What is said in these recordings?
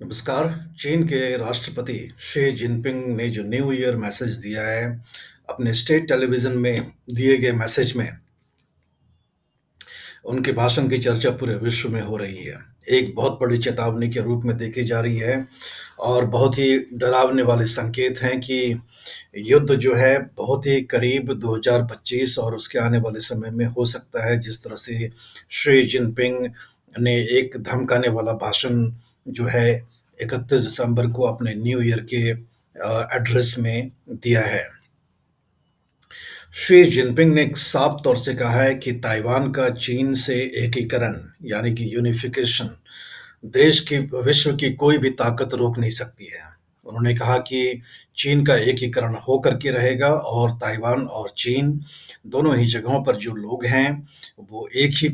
नमस्कार। चीन के राष्ट्रपति शी जिनपिंग ने जो न्यू ईयर मैसेज दिया है, अपने स्टेट टेलीविज़न में दिए गए मैसेज में उनके भाषण की चर्चा पूरे विश्व में हो रही है। एक बहुत बड़ी चेतावनी के रूप में देखी जा रही है और बहुत ही डरावने वाले संकेत हैं कि युद्ध जो है बहुत ही करीब 2025 और उसके आने वाले समय में हो सकता है। जिस तरह से शी जिनपिंग ने एक धमकाने वाला भाषण जो है 31 दिसंबर को अपने न्यू ईयर के एड्रेस में दिया है। शी जिनपिंग ने साफ तौर से कहा है कि ताइवान का चीन से एकीकरण यानी कि यूनिफिकेशन देश की विश्व की कोई भी ताकत रोक नहीं सकती है। उन्होंने कहा कि चीन का एकीकरण हो करके रहेगा और ताइवान और चीन दोनों ही जगहों पर जो लोग हैं वो एक ही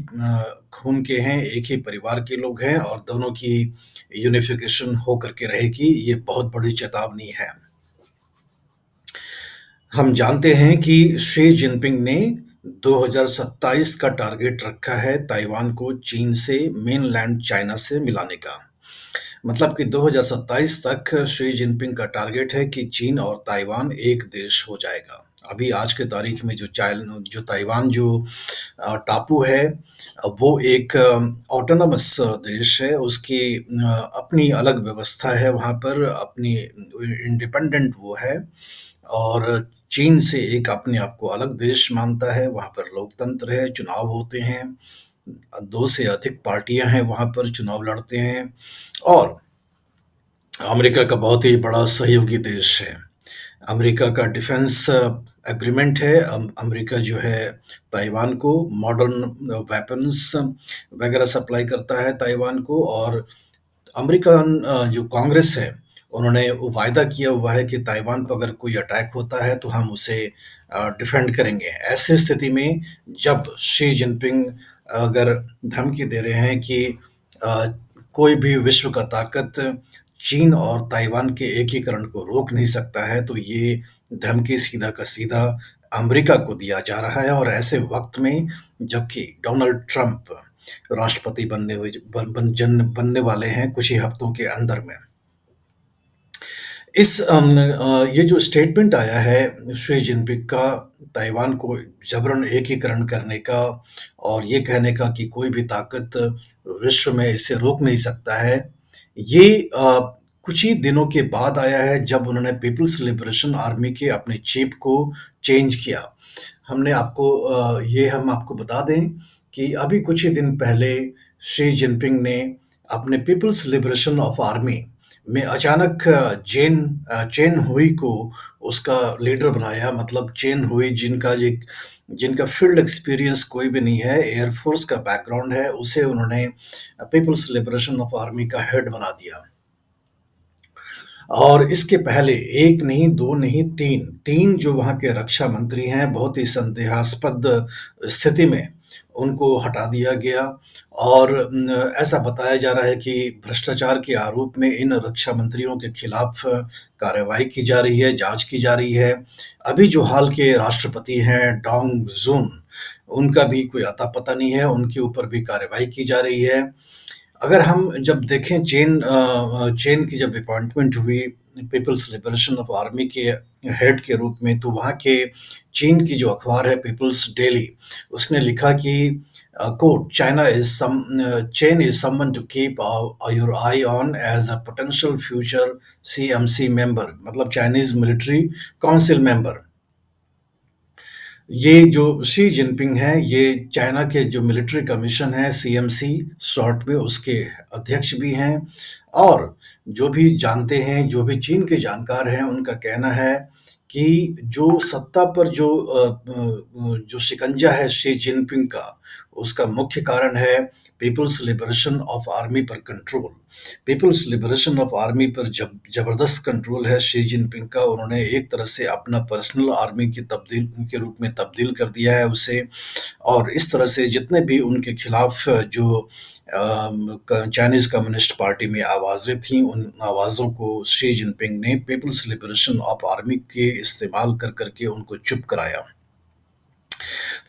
खून के हैं, एक ही परिवार के लोग हैं और दोनों की यूनिफिकेशन हो करके रहेगी। ये बहुत बड़ी चेतावनी है। हम जानते हैं कि शी जिनपिंग ने 2027 का टारगेट रखा है ताइवान को चीन से मेनलैंड चाइना से मिलाने का। मतलब कि 2027 तक शी जिनपिंग का टारगेट है कि चीन और ताइवान एक देश हो जाएगा। अभी आज के तारीख में जो ताइवान जो टापू है, वो एक ऑटोनमस देश है। उसकी अपनी अलग व्यवस्था है वहाँ पर, अपनी इंडिपेंडेंट वो है और चीन से एक अपने आप को अलग देश मानता है। वहाँ पर लोकतंत्र है, चुनाव होते हैं, 2 से अधिक पार्टियाँ हैं वहाँ पर, चुनाव लड़ते हैं और अमेरिका का बहुत ही बड़ा सहयोगी देश है। अमेरिका का डिफेंस एग्रीमेंट है। अमेरिका जो है ताइवान को मॉडर्न वेपन्स वगैरह सप्लाई करता है ताइवान को और अमेरिकन जो कांग्रेस है, उन्होंने वो वायदा किया हुआ है कि ताइवान पर अगर कोई अटैक होता है तो हम उसे डिफेंड करेंगे। ऐसी स्थिति में जब शी जिनपिंग अगर धमकी दे रहे हैं कि अ, कोई भी विश्व का ताकत चीन और ताइवान के एकीकरण को रोक नहीं सकता है, तो ये धमकी सीधा का सीधा अमेरिका को दिया जा रहा है और ऐसे वक़्त में जबकि डोनाल्ड ट्रंप राष्ट्रपति बनने वाले हैं कुछ ही हफ्तों के अंदर में। ये जो स्टेटमेंट आया है शी जिनपिंग का ताइवान को जबरन एकीकरण करने का और ये कहने का कि कोई भी ताकत विश्व में इसे रोक नहीं सकता है, ये कुछ ही दिनों के बाद आया है जब उन्होंने पीपल्स लिबरेशन आर्मी के अपने चीफ को चेंज किया। हम आपको बता दें कि अभी कुछ ही दिन पहले शी जिनपिंग ने अपने पीपल्स लिबरेशन ऑफ आर्मी में अचानक चेन हुई को उसका लीडर बनाया। मतलब चेन हुई जिनका फील्ड एक्सपीरियंस कोई भी नहीं है, एयरफोर्स का बैकग्राउंड है, उसे उन्होंने पीपल्स लिबरेशन ऑफ आर्मी का हेड बना दिया। और इसके पहले 1 नहीं, 2 नहीं, 3 जो वहाँ के रक्षा मंत्री हैं, बहुत ही संदेहास्पद स्थिति में उनको हटा दिया गया और ऐसा बताया जा रहा है कि भ्रष्टाचार के आरोप में इन रक्षा मंत्रियों के खिलाफ कार्रवाई की जा रही है, जाँच की जा रही है। अभी जो हाल के राष्ट्रपति हैं डोंग जुन, उनका भी कोई अता-पता नहीं है, उनके ऊपर भी कार्रवाई की जा रही है। अगर हम जब देखें चेन की जब अपॉइंटमेंट हुई पीपल्स लिबरेशन ऑफ आर्मी के हेड के रूप में, तो वहाँ के चीन की जो अखबार है पीपल्स डेली, उसने लिखा कि quote, Chain is someone to keep your eye on as a potential future CMC member, मतलब चाइनीज मिलिट्री काउंसिल मेंबर। ये जो शी जिनपिंग हैं, ये चाइना के जो मिलिट्री कमीशन है सीएमसी शॉर्ट में, उसके अध्यक्ष भी हैं और जो भी जानते हैं, जो भी चीन के जानकार हैं, उनका कहना है कि जो सत्ता पर जो शिकंजा है शी जिनपिंग का, उसका मुख्य कारण है पीपल्स लिबरेशन ऑफ आर्मी पर control. People's Liberation of Army पर जब जबरदस्त कंट्रोल है शी जिनपिंग का। उन्होंने एक तरह से अपना पर्सनल आर्मी की तब्दील के रूप में तब्दील कर दिया है उसे और इस तरह से जितने भी उनके खिलाफ जो चाइनीज कम्युनिस्ट पार्टी में आवाज़ें थीं, उन आवाज़ों को शी जिनपिंग ने पीपल्स लिबरेशन ऑफ आर्मी के इस्तेमाल कर करके उनको चुप कराया।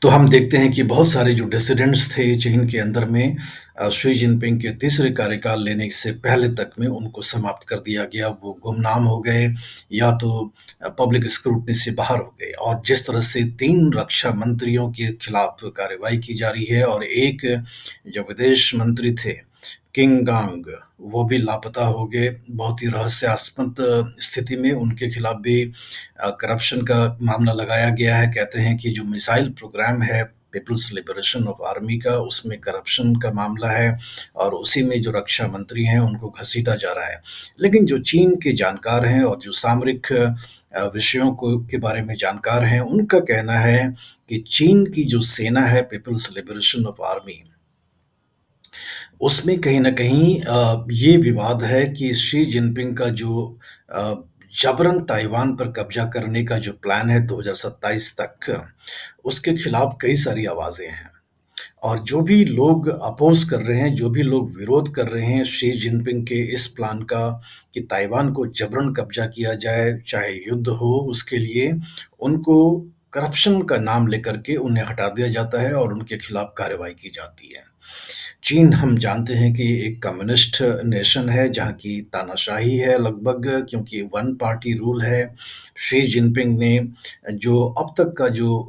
तो हम देखते हैं कि बहुत सारे जो डिसिडेंट्स थे चीन के अंदर में शी जिनपिंग के तीसरे कार्यकाल लेने से पहले तक में उनको समाप्त कर दिया गया। वो गुमनाम हो गए या तो पब्लिक स्क्रूटनी से बाहर हो गए। और जिस तरह से 3 रक्षा मंत्रियों के खिलाफ कार्रवाई की जा रही है और एक जो विदेश मंत्री थे, किंग गांग, वो भी लापता हो गए। बहुत ही रहस्यास्पद स्थिति में उनके खिलाफ भी करप्शन का मामला लगाया गया है। कहते हैं कि जो मिसाइल प्रोग्राम है पीपल्स लिबरेशन ऑफ आर्मी का, उसमें करप्शन का मामला है और उसी में जो रक्षा मंत्री हैं उनको घसीटा जा रहा है। लेकिन जो चीन के जानकार हैं और जो सामरिक विषयों को के बारे में जानकार हैं, उनका कहना है कि चीन की जो सेना है पीपल्स लिबरेशन ऑफ आर्मी, उसमें कहीं न कहीं ये विवाद है कि शी जिनपिंग का जो अ, जबरन ताइवान पर कब्ज़ा करने का जो प्लान है 2027 तक, उसके खिलाफ कई सारी आवाज़ें हैं। और जो भी लोग अपोज़ कर रहे हैं, जो भी लोग विरोध कर रहे हैं शी जिनपिंग के इस प्लान का कि ताइवान को जबरन कब्ज़ा किया जाए, चाहे युद्ध हो उसके लिए, उनको करप्शन का नाम लेकर के उन्हें हटा दिया जाता है और उनके खिलाफ कार्रवाई की जाती है। चीन हम जानते हैं कि एक कम्युनिस्ट नेशन है जहाँ की तानाशाही है लगभग, क्योंकि वन पार्टी रूल है। शी जिनपिंग ने जो अब तक का जो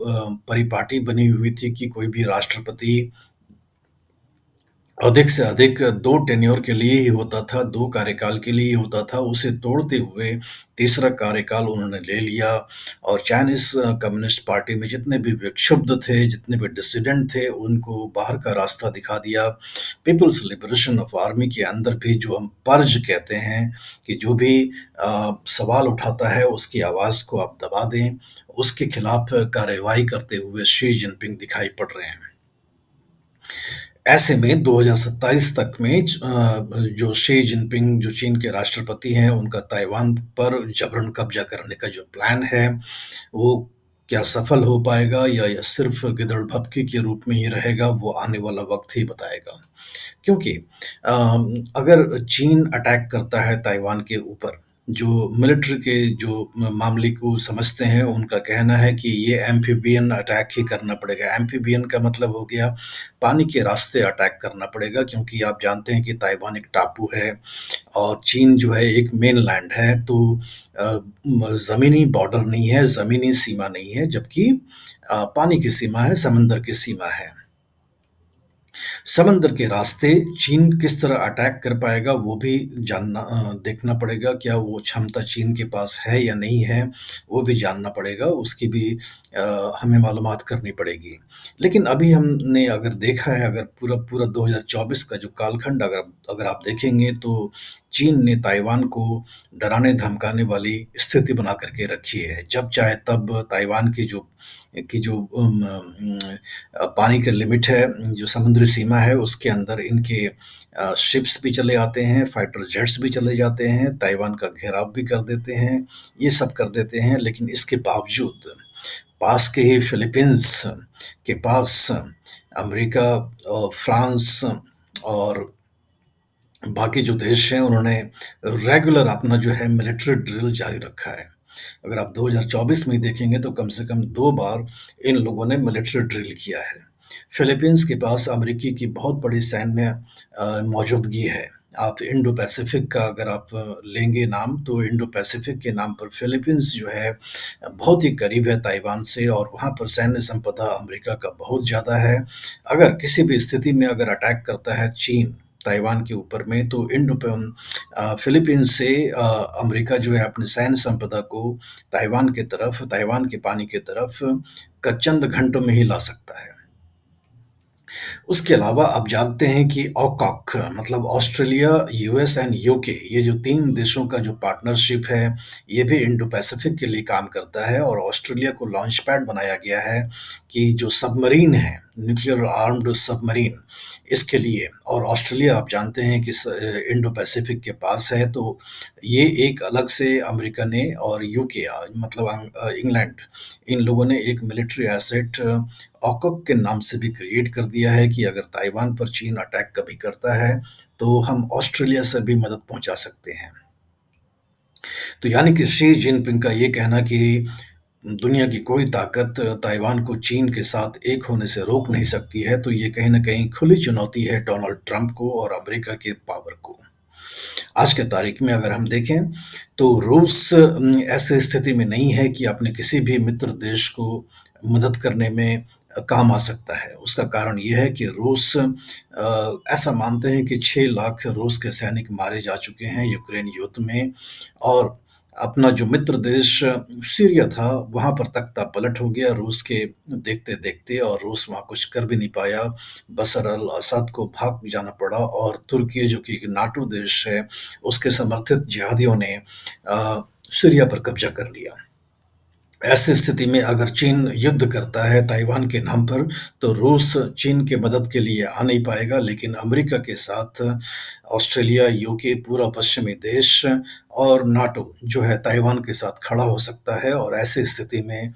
परिपाटी बनी हुई थी कि कोई भी राष्ट्रपति अधिक से अधिक 2 टेन्योर के लिए ही होता था, 2 कार्यकाल के लिए ही होता था, उसे तोड़ते हुए तीसरा कार्यकाल उन्होंने ले लिया। और चाइनीज़ कम्युनिस्ट पार्टी में जितने भी विक्षुब्ध थे, जितने भी डिसिडेंट थे, उनको बाहर का रास्ता दिखा दिया। पीपल्स लिबरेशन ऑफ आर्मी के अंदर भी जो हम पर्ज कहते हैं कि जो भी सवाल उठाता है, उसकी आवाज़ को आप दबा दें, उसके खिलाफ कार्रवाई करते हुए शी जिनपिंग दिखाई पड़ रहे हैं। ऐसे में 2027 तक में जो शी जिनपिंग जो चीन के राष्ट्रपति हैं, उनका ताइवान पर जबरन कब्जा करने का जो प्लान है, वो क्या सफल हो पाएगा या सिर्फ गिदड़-भभकी के रूप में ही रहेगा, वो आने वाला वक़्त ही बताएगा। क्योंकि अगर चीन अटैक करता है ताइवान के ऊपर, जो मिलिट्री के जो मामले को समझते हैं, उनका कहना है कि ये एम्फीबियन अटैक ही करना पड़ेगा। एम्फीबियन का मतलब हो गया पानी के रास्ते अटैक करना पड़ेगा, क्योंकि आप जानते हैं कि ताइवान एक टापू है और चीन जो है एक मेनलैंड है, तो ज़मीनी बॉर्डर नहीं है, ज़मीनी सीमा नहीं है, जबकि पानी की सीमा है, समंदर की सीमा है। समंदर के रास्ते चीन किस तरह अटैक कर पाएगा वो भी देखना पड़ेगा। क्या वो क्षमता चीन के पास है या नहीं है, वो भी जानना पड़ेगा, उसकी भी हमें मालूमात करनी पड़ेगी। लेकिन अभी हमने अगर देखा है, अगर पूरा 2024 का जो कालखंड अगर अगर आप देखेंगे, तो चीन ने ताइवान को डराने-धमकाने वाली स्थिति बना कर के रखी है। जब चाहे तब ताइवान की जो पानी का लिमिट है, जो समुद्री सीमा है, उसके अंदर इनके शिप्स भी चले आते हैं, फाइटर जेट्स भी चले जाते हैं, ताइवान का घेराव भी कर देते हैं, ये सब कर देते हैं। लेकिन इसके बावजूद पास के ही फिलीपींस के पास अमेरिका और फ्रांस और बाकी जो देश हैं, उन्होंने रेगुलर अपना जो है मिलिट्री ड्रिल जारी रखा है। अगर आप 2024 में देखेंगे तो कम से कम 2 बार इन लोगों ने मिलिट्री ड्रिल किया है। फिलीपींस के पास अमेरिकी की बहुत बड़ी सैन्य मौजूदगी है। आप इंडो पैसिफिक का अगर आप लेंगे नाम, तो इंडो पैसिफिक के नाम पर फिलीपींस जो है बहुत ही करीब है ताइवान से और वहाँ पर सैन्य संपदा अमेरिका का बहुत ज़्यादा है। अगर किसी भी स्थिति में अगर अटैक करता है चीन ताइवान के ऊपर में, तो फिलीपींस से अमेरिका जो है अपनी सैन्य संपदा को ताइवान के पानी की तरफ चंद घंटों में ही ला सकता है। उसके अलावा आप जानते हैं कि ऑकॉक मतलब ऑस्ट्रेलिया, यूएस एंड यूके, ये जो 3 देशों का जो पार्टनरशिप है, ये भी इंडो पैसिफिक के लिए काम करता है और ऑस्ट्रेलिया को लॉन्च पैड बनाया गया है कि जो सबमरीन है, न्यूक्लियर आर्म्ड सबमरीन, इसके लिए। और ऑस्ट्रेलिया आप जानते हैं कि इंडो पैसिफिक के पास है, तो ये एक अलग से अमेरिका ने और यूके मतलब इंग्लैंड, इन लोगों ने एक मिलिट्री एसेट ऑकॉक के नाम से भी क्रिएट कर दिया है कि अगर ताइवान पर चीन अटैक कभी करता है, तो हम ऑस्ट्रेलिया से भी मदद पहुंचा सकते हैं। तो यानी कि शी जिनपिंग का ये कहना कि दुनिया की कोई ताकत ताइवान को चीन के साथ एक होने से रोक नहीं सकती है, तो ये कहीं न कहीं खुली चुनौती है डोनाल्ड ट्रंप को और अमेरिका के पावर को। आज के तारीख में अगर हम देखें, तो रूस ऐसे स्थिति में नहीं है कि अपने किसी भी मित्र देश को मदद करने में काम आ सकता है। उसका कारण ये है कि रूस ऐसा मानते हैं कि 6 लाख रूस के सैनिक मारे जा चुके हैं यूक्रेन युद्ध में, और अपना जो मित्र देश सीरिया था, वहाँ पर तख्ता-पलट हो गया रूस के देखते-देखते, और रूस वहाँ कुछ कर भी नहीं पाया। बशर अल-असद को भाग जाना पड़ा, और तुर्की जो कि एक नाटो देश है, उसके समर्थित जिहादियों ने सीरिया पर कब्ज़ा कर लिया। ऐसी स्थिति में अगर चीन युद्ध करता है ताइवान के नाम पर, तो रूस चीन की मदद के लिए आ नहीं पाएगा, लेकिन अमेरिका के साथ ऑस्ट्रेलिया, यूके, पूरा पश्चिमी देश और नाटो जो है ताइवान के साथ खड़ा हो सकता है, और ऐसी स्थिति में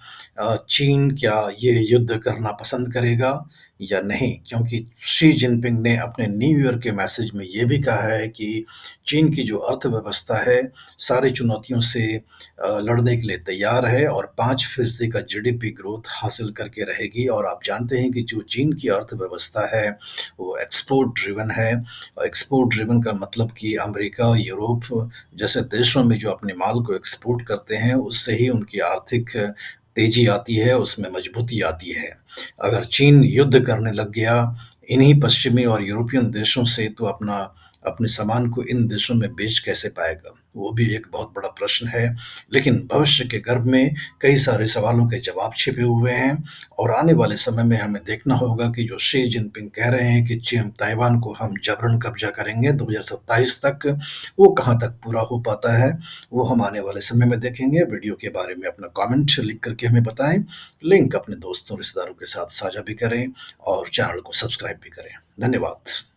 चीन क्या ये युद्ध करना पसंद करेगा या नहीं? क्योंकि शी जिनपिंग ने अपने न्यू ईयर के मैसेज में ये भी कहा है कि चीन की जो अर्थव्यवस्था है, सारी चुनौतियों से लड़ने के लिए तैयार है और 5% का जीडीपी ग्रोथ हासिल करके रहेगी। और आप जानते हैं कि जो चीन की अर्थव्यवस्था है, वो एक्सपोर्ट ड्रिवन है। एक्सपोर्ट ड्रिवन का मतलब कि अमेरिका, यूरोप जैसे देशों में जो अपने माल को एक्सपोर्ट करते हैं, उससे ही उनकी आर्थिक तेजी आती है, उसमें मजबूती आती है। अगर चीन युद्ध करने लग गया इन्हीं पश्चिमी और यूरोपियन देशों से, तो अपने सामान को इन देशों में बेच कैसे पाएगा? वो भी एक बहुत बड़ा प्रश्न है। लेकिन भविष्य के गर्भ में कई सारे सवालों के जवाब छिपे हुए हैं, और आने वाले समय में हमें देखना होगा कि जो शी जिनपिंग कह रहे हैं कि ताइवान को हम जबरन कब्जा करेंगे 2027 तक, वो कहाँ तक पूरा हो पाता है, वो हम आने वाले समय में देखेंगे। वीडियो के बारे में अपना कमेंट लिख करके हमें बताएं, लिंक अपने दोस्तों रिश्तेदारों के साथ साझा भी करें, और चैनल को सब्सक्राइब भी करें। धन्यवाद।